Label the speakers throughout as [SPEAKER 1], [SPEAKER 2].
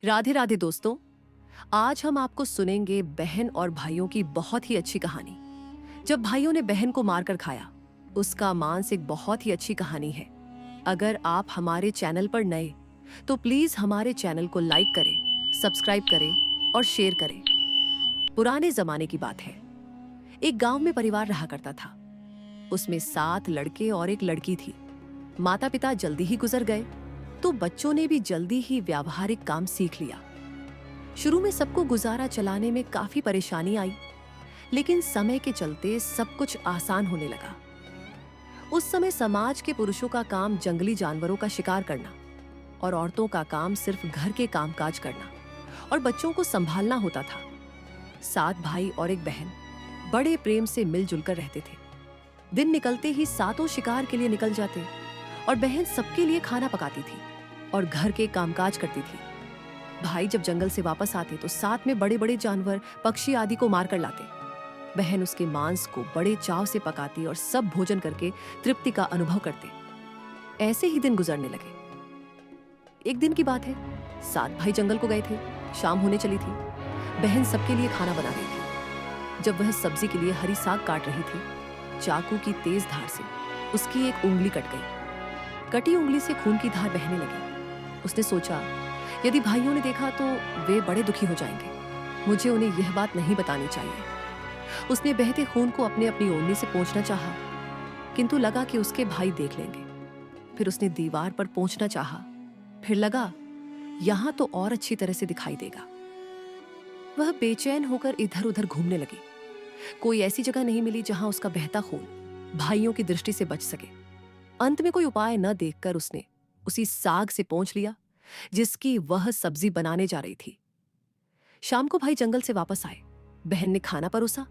[SPEAKER 1] राधे राधे दोस्तों। आज हम आपको सुनेंगे बहन और भाइयों की बहुत ही अच्छी कहानी। जब भाइयों ने बहन को मारकर खाया, उसका मांस एक बहुत ही अच्छी कहानी है। अगर आप हमारे चैनल पर नए तो प्लीज हमारे चैनल को लाइक करें, सब्सक्राइब करें और शेयर करें। पुराने जमाने की बात है। एक गांव में परिवार रहा करता था। उसमें 7 लड़के और एक लड़की थी। माता पिता जल्दी ही गुजर गए तो बच्चों ने भी जल्दी ही व्यावहारिक काम सीख लिया। शुरू में सबको गुजारा चलाने में काफी परेशानी आई, लेकिन समय के चलते सब कुछ आसान होने लगा। उस समय समाज के पुरुषों का काम जंगली जानवरों का शिकार करना और औरतों का काम सिर्फ घर के कामकाज करना और बच्चों को संभालना होता था। 7 भाई और एक बहन बड़े प्रेम से मिलजुल कर रहते थे। दिन निकलते ही सातों शिकार के लिए निकल जाते और बहन सबके लिए खाना पकाती थी और घर के कामकाज करती थी। भाई जब जंगल से वापस आते तो साथ में बड़े बड़े जानवर, पक्षी आदि को मार कर लाते। बहन उसके मांस को बड़े चाव से पकाती और सब भोजन करके तृप्ति का अनुभव करते। ऐसे ही दिन गुजरने लगे। एक दिन की बात है, 7 भाई जंगल को गए थे। शाम होने चली थी। बहन सबके लिए खाना बना रही थी। जब वह सब्जी के लिए हरी साग काट रही थी, चाकू की तेज धार से उसकी एक उंगली कट गई। कटी उंगली से खून की धार बहने लगी। उसने सोचा, यदि भाइयों ने देखा तो वे बड़े दुखी हो जाएंगे। मुझे उन्हें यह बात नहीं बतानी चाहिए। उसने बहते खून को अपनी अपनी ओढ़नी से पोंछना चाहा, किंतु लगा कि उसके भाई देख लेंगे। फिर उसने दीवार पर पोंछना चाहा, फिर लगा यहां तो और अच्छी तरह से दिखाई देगा। वह बेचैन होकर इधर उधर घूमने लगी। कोई ऐसी जगह नहीं मिली जहां उसका बहता खून भाइयों की दृष्टि से बच सके। अंत में कोई उपाय न देखकर उसने उसी साग से पोंछ लिया जिसकी वह सब्जी बनाने जा रही थी। शाम को भाई जंगल से वापस आए। बहन ने खाना परोसा।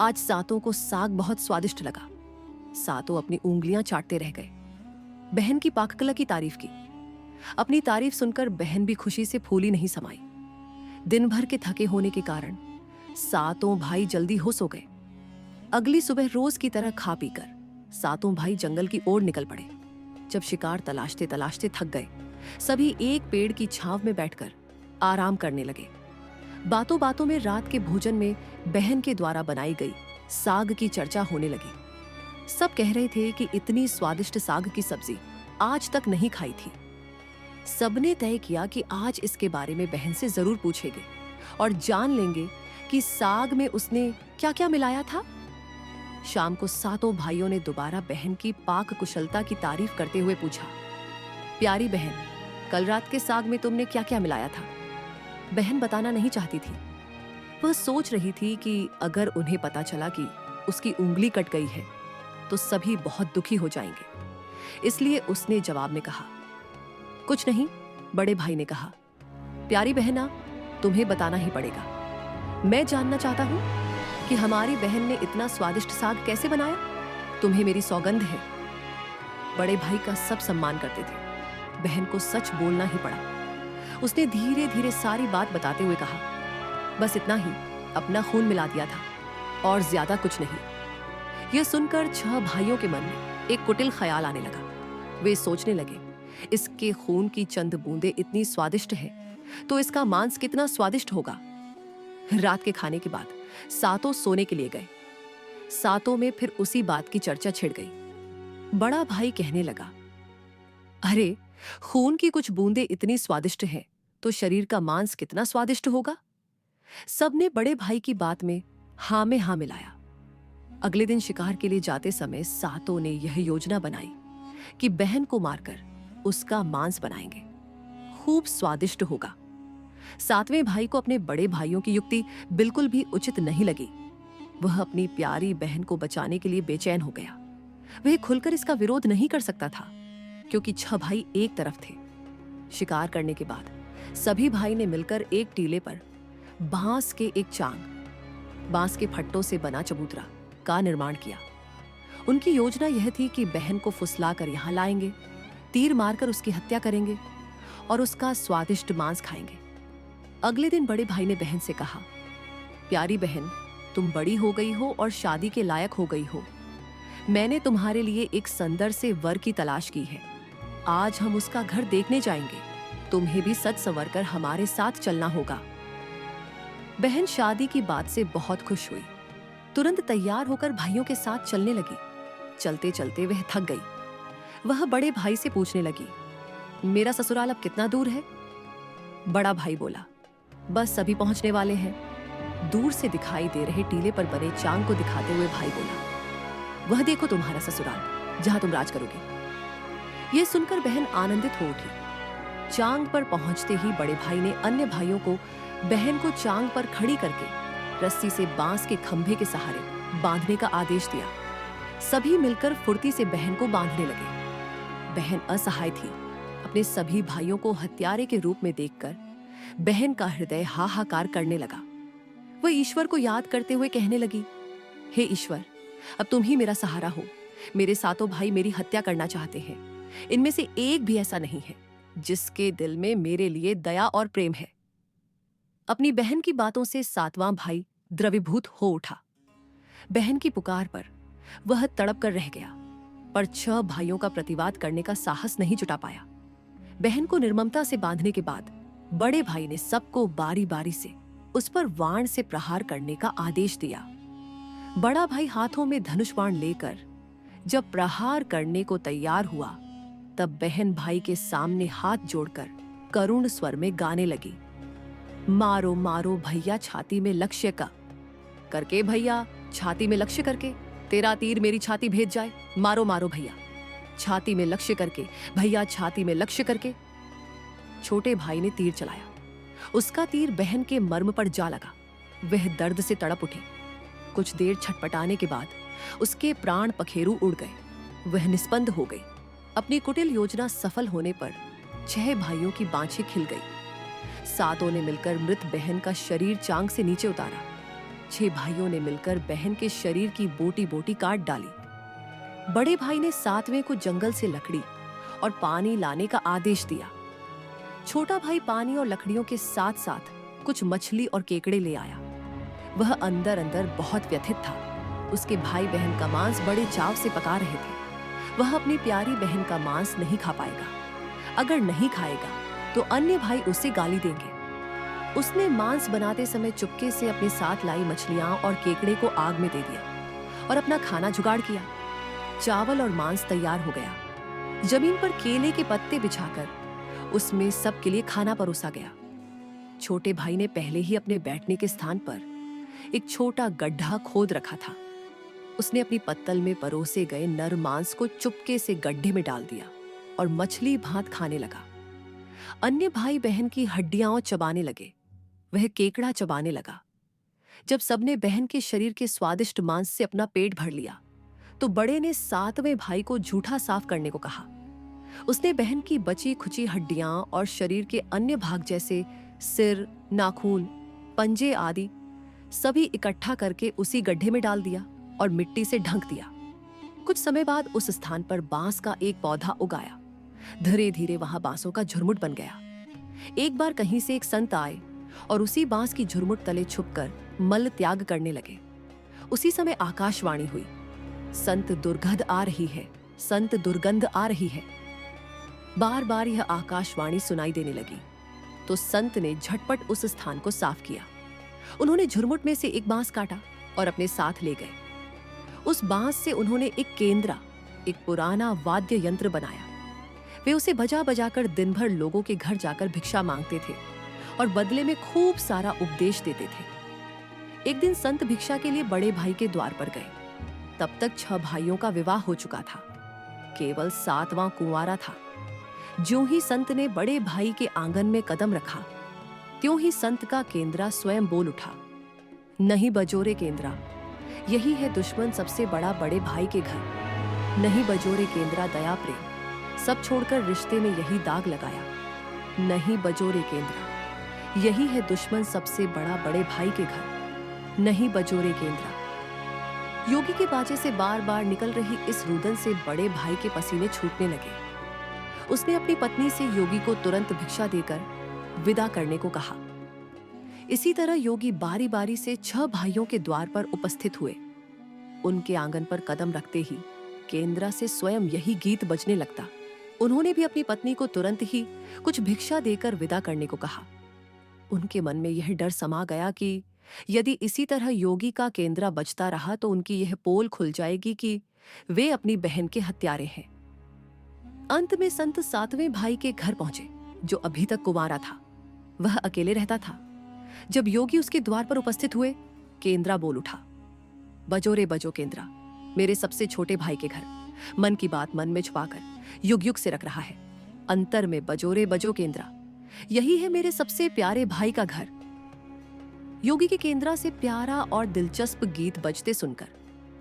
[SPEAKER 1] आज सातों को साग बहुत स्वादिष्ट लगा। सातों अपनी उंगलियां चाटते रह गए। बहन की पाककला की तारीफ की। अपनी तारीफ सुनकर बहन भी खुशी से फूली नहीं समाई। दिन भर के थके होने के कारण सातों भाई जल्दी हो सो गए। अगली सुबह रोज की तरह खा पीकर सातों भाई जंगल की ओर निकल पड़े। जब शिकार तलाशते तलाशते थक गए, सभी एक पेड़ की छांव में बैठकर आराम करने लगे। बातों बातों में रात के भोजन में बहन के द्वारा बनाई गई साग की चर्चा होने लगी। सब कह रहे थे कि इतनी स्वादिष्ट साग की सब्जी आज तक नहीं खाई थी। सबने तय किया कि आज इसके बारे में बहन से जरूर पूछेंगे और जान लेंगे कि साग में उसने क्या-क्या मिलाया था। शाम को सातों भाइयों ने दोबारा बहन की पाक कुशलता की तारीफ करते हुए पूछा, प्यारी बहन, कल रात के साग में तुमने क्या-क्या मिलाया था? बहन बताना नहीं चाहती थी। वह सोच रही थी कि अगर उन्हें पता चला कि उसकी उंगली कट गई है तो सभी बहुत दुखी हो जाएंगे। इसलिए उसने जवाब में कहा, कुछ नहीं। बड़े भाई ने कहा, प्यारी बहना, तुम्हें बताना ही पड़ेगा। मैं जानना चाहता हूं कि हमारी बहन ने इतना स्वादिष्ट साग कैसे बनाया। तुम्हें मेरी सौगंध है। बड़े भाई का सब सम्मान करते थे। बहन को सच बोलना ही पड़ा। उसने धीरे धीरे सारी बात बताते हुए कहा, बस इतना ही, अपना खून मिला दिया था और ज्यादा कुछ नहीं। यह सुनकर 6 भाइयों के मन में एक कुटिल ख्याल आने लगा। वे सोचने लगे, इसके खून की चंद बूंदें इतनी स्वादिष्ट है तो इसका मांस कितना स्वादिष्ट होगा। रात के खाने के बाद सातों सोने के लिए गए। सातों में फिर उसी बात की चर्चा छिड़ गई। बड़ा भाई कहने लगा, अरे, खून की कुछ बूंदें इतनी स्वादिष्ट हैं तो शरीर का मांस कितना स्वादिष्ट होगा। सबने बड़े भाई की बात में हां में हां मिलाया। अगले दिन शिकार के लिए जाते समय सातों ने यह योजना बनाई कि बहन को मारकर उसका मांस बनाएंगे। खूब स्वादिष्ट होगा। 7वें भाई को अपने बड़े भाइयों की युक्ति बिल्कुल भी उचित नहीं लगी। वह अपनी प्यारी बहन को बचाने के लिए बेचैन हो गया। वह खुलकर इसका विरोध नहीं कर सकता था क्योंकि 6 भाई एक तरफ थे। शिकार करने के बाद सभी भाई ने मिलकर एक टीले पर बांस के एक चांग, बांस के फट्टों से बना चबूतरा का निर्माण किया। उनकी योजना यह थी कि बहन को फुसलाकर यहां लाएंगे, तीर मारकर उसकी हत्या करेंगे और उसका स्वादिष्ट मांस खाएंगे। अगले दिन बड़े भाई ने बहन से कहा, प्यारी बहन, तुम बड़ी हो गई हो और शादी के लायक हो गई हो। मैंने तुम्हारे लिए एक सुंदर से वर की तलाश की है। आज हम उसका घर देखने जाएंगे। तुम्हें भी सच संवर कर हमारे साथ चलना होगा। बहन शादी की बात से बहुत खुश हुई। तुरंत तैयार होकर भाइयों के साथ चलने लगी। चलते चलते वह थक गई। वह बड़े भाई से पूछने लगी, मेरा ससुराल अब कितना दूर है? बड़ा भाई बोला, बस अभी पहुंचने वाले हैं। दूर से दिखाई दे रहे टीले पर बने चांग को दिखाते हुए भाई बोला, वह देखो तुम्हारा ससुराल, जहां तुम राज करोगे। यह सुनकर बहन आनंदित हो उठी। चांग पर पहुंचते ही बड़े भाई ने अन्य भाइयों को बहन को चांग पर खड़ी करके रस्सी से बांस के खंभे के सहारे बांधने का आदेश दिया। सभी मिलकर फुर्ती से बहन को बांधने लगे। बहन असहाय थी। अपने सभी भाइयों को हत्यारे के रूप में देखकर बहन का हृदय हाहाकार करने लगा। वह ईश्वर को याद करते हुए कहने लगी, हे ईश्वर, अब तुम ही मेरा सहारा हो। मेरे सातों भाई मेरी हत्या करना चाहते हैं। इनमें से एक भी ऐसा नहीं है जिसके दिल में मेरे लिए दया और प्रेम है। अपनी बहन की बातों से सातवां भाई द्रवीभूत हो उठा। बहन की पुकार पर वह तड़प कर रह गया, पर 6 भाइयों का प्रतिवाद करने का साहस नहीं जुटा पाया। बहन को निर्ममता से बांधने के बाद बड़े भाई ने सबको बारी बारी से उस पर वाण से प्रहार करने का आदेश दिया। बड़ा भाई हाथों में धनुष बाण लेकर जब प्रहार करने को तैयार हुआ, तब बहन भाई के सामने हाथ जोड़कर करुण स्वर में गाने लगी, मारो मारो भैया छाती में लक्ष्य का करके, भैया छाती में लक्ष्य करके, तेरा तीर मेरी छाती भेद जाए। मारो मारो भैया छाती में लक्ष्य करके, भैया छाती में लक्ष्य करके। छोटे भाई ने तीर चलाया। उसका तीर बहन के मर्म पर जा लगा। वह दर्द से तड़प उठी। कुछ देर छटपटाने के बाद उसके प्राण पखेरु उड़ गए। वह निस्पंद हो गई। अपनी कुटिल योजना सफल होने पर 6 भाइयों की बाँछें खिल गई। सातों ने मिलकर मृत बहन का शरीर चांग से नीचे उतारा। 6 भाइयों ने मिलकर बहन के शरीर की बोटी बोटी काट डाली। बड़े भाई ने 7वें को जंगल से लकड़ी और पानी लाने का आदेश दिया। छोटा भाई पानी और लकड़ियों के साथ साथ कुछ मछली और केकड़े ले आया। वह अंदर अंदर बहुत व्यथित था। उसके भाई बहन का मांस बड़े चाव से पका रहे थे। वह अपनी प्यारी बहन का मांस नहीं खा पाएगा। अगर नहीं खाएगा तो अन्य भाई उसे गाली देंगे। उसने मांस बनाते समय चुपके से अपने साथ लाई मछलियां और केकड़े को आग में दे दिया और अपना खाना जुगाड़ किया। चावल और मांस तैयार हो गया। जमीन पर केले के पत्ते बिछाकर उसमें सबके लिए खाना परोसा गया। छोटे भाई ने पहले ही अपने बैठने के स्थान पर एक छोटा गड्ढा खोद रखा था। उसने अपनी पत्तल में परोसे गए नर मांस को चुपके से गड्ढे में डाल दिया और मछली भात खाने लगा। अन्य भाई बहन की हड्डियां चबाने लगे। वह केकड़ा चबाने लगा। जब सबने बहन के शरीर के स्वादिष्ट मांस से अपना पेट भर लिया, तो बड़े ने 7वें भाई को जूठा साफ करने को कहा। उसने बहन की बची खुची हड्डियां और शरीर के अन्य भाग जैसे सिर, नाखून, पंजे आदि सभी इकट्ठा करके उसी गड्ढे में डाल दिया और मिट्टी से ढक दिया। कुछ समय बाद उस स्थान पर बांस का एक पौधा उगाया। धीरे धीरे वहां बांसों का झुरमुट बन गया। एक बार कहीं से एक संत आए और उसी बांस की झुरमुट तले छुपकर मल त्याग करने लगे। उसी समय आकाशवाणी हुई, संत दुर्गंध आ रही है, संत दुर्गंध आ रही है। बार बार यह आकाशवाणी सुनाई देने लगी तो संत ने झटपट उस स्थान को साफ किया। उन्होंने झुरमुट में से एक बांस काटा और अपने साथ ले गए। उस बांस से उन्होंने एक केंद्रा, एक पुराना वाद्य यंत्र बनाया। वे उसे बजा बजाकर दिन भर लोगों के घर जाकर भिक्षा मांगते थे और बदले में खूब सारा उपदेश देते थे। एक दिन संत भिक्षा के लिए बड़े भाई के द्वार पर गए। तब तक 6 भाइयों का विवाह हो चुका था। केवल 7वां कुंवारा था। ज्यों ही संत ने बड़े भाई के आंगन में कदम रखा, त्यों ही संत का केंद्रा स्वयं बोल उठा, नहीं बजोरे केंद्रा, यही है दुश्मन सबसे बड़ा बड़े भाई के घर। नहीं बजोरे केंद्रा दया प्रेम, सब छोड़कर रिश्ते में यही दाग लगाया। नहीं बजोरे केंद्रा, यही है दुश्मन सबसे बड़ा बड़े भाई के घर। नहीं बजोरे केंद्रा। योगी के बाजे से बार बार निकल रही इस रुदन से बड़े भाई के पसीने छूटने लगे। उसने अपनी पत्नी से योगी को तुरंत भिक्षा देकर विदा करने को कहा। इसी तरह योगी बारी बारी से 6 भाइयों के द्वार पर उपस्थित हुए। उनके आंगन पर कदम रखते ही केंद्रा से स्वयं यही गीत बजने लगता, उन्होंने भी अपनी पत्नी को तुरंत ही कुछ भिक्षा देकर विदा करने को कहा। उनके मन में यह डर समा गया कि यदि इसी तरह योगी का केंद्रा बचता रहा तो उनकी यह पोल खुल जाएगी कि वे अपनी बहन के हत्यारे हैं। अंत में संत सातवें भाई के घर पहुंचे, जो अभी तक कुंवारा था। वह अकेले रहता था। जब योगी उसके द्वार पर उपस्थित हुए, केंद्रा बोल उठा, बजो रे बजो केंद्रा, मेरे सबसे छोटे भाई के घर। मन की बात मन में छुपाकर युग युग से रख रहा है। अंतर में बजो रे बजो केंद्रा, यही है मेरे सबसे प्यारे भाई का घर। योगी के केंद्रा से प्यारा और दिलचस्प गीत बजते सुनकर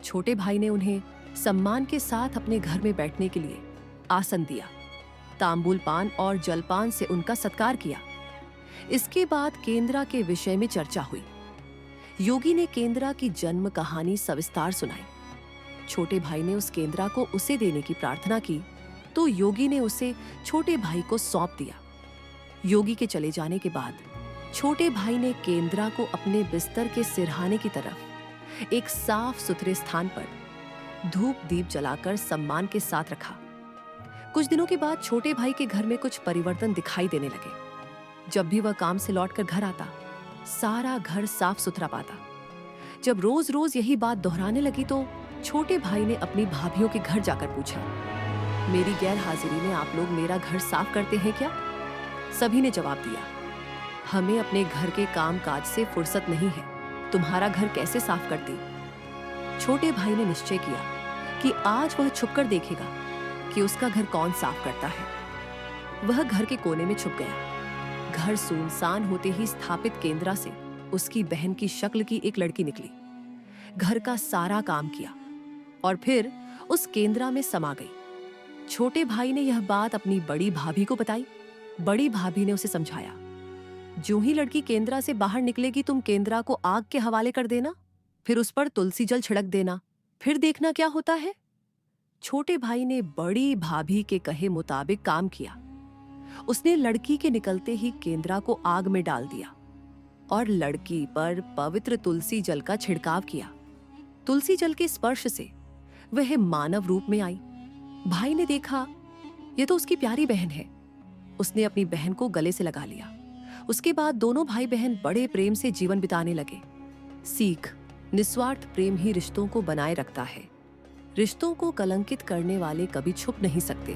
[SPEAKER 1] छोटे भाई ने उन्हें सम्मान के साथ अपने घर में बैठने के लिए आसन दिया। तांबूल पान और जलपान से उनका सत्कार किया। इसके बाद केंद्रा के विषय में चर्चा हुई। योगी ने केंद्रा की जन्म कहानी सविस्तार सुनाई। छोटे भाई ने उस केंद्रा को उसे देने की प्रार्थना की तो योगी ने उसे छोटे भाई को सौंप दिया। योगी के चले जाने के बाद छोटे भाई ने केंद्रा को अपने बिस्तर के सिरहाने की तरफ एक साफ सुथरे स्थान पर धूप दीप जलाकर सम्मान के साथ रखा। कुछ दिनों के बाद छोटे भाई के घर में कुछ परिवर्तन दिखाई देने लगे। जब भी वह काम से लौटकर घर आता, सारा घर साफ सुथरा पाता। जब रोज रोज यही बात दोहराने लगी तो छोटे भाई ने अपनी भाभियों के घर जाकर पूछा, मेरी गैर हाजिरी में आप लोग मेरा घर साफ करते हैं क्या? सभी ने जवाब दिया, हमें अपने घर के काम काज से फुर्सत नहीं है, तुम्हारा घर कैसे साफ करती? छोटे भाई ने निश्चय किया कि आज वह छुपकर देखेगा कि उसका घर कौन साफ करता है। वह घर के कोने में छुप गया। घर सुनसान होते ही स्थापित केंद्रा से उसकी बहन की शक्ल की एक लड़की निकली। घर का सारा काम किया और फिर उस केंद्रा में समा गई। छोटे भाई ने यह बात अपनी बड़ी भाभी को बताई। बड़ी भाभी ने उसे समझाया, जो ही लड़की केंद्रा से बाहर निकलेगी तुम केंद्रा को आग के हवाले कर देना, फिर उस पर तुलसी जल छिड़क देना, फिर देखना क्या होता है। छोटे भाई ने बड़ी भाभी के कहे मुताबिक काम किया। उसने लड़की के निकलते ही केंद्रा को आग में डाल दिया और लड़की पर पवित्र तुलसी जल का छिड़काव किया। तुलसी जल के स्पर्श से वह मानव रूप में आई। भाई ने देखा यह तो उसकी प्यारी बहन है। उसने अपनी बहन को गले से लगा लिया। उसके बाद दोनों भाई बहन बड़े प्रेम से जीवन बिताने लगे। सीख, निस्वार्थ प्रेम ही रिश्तों को बनाए रखता है। रिश्तों को कलंकित करने वाले कभी छुप नहीं सकते।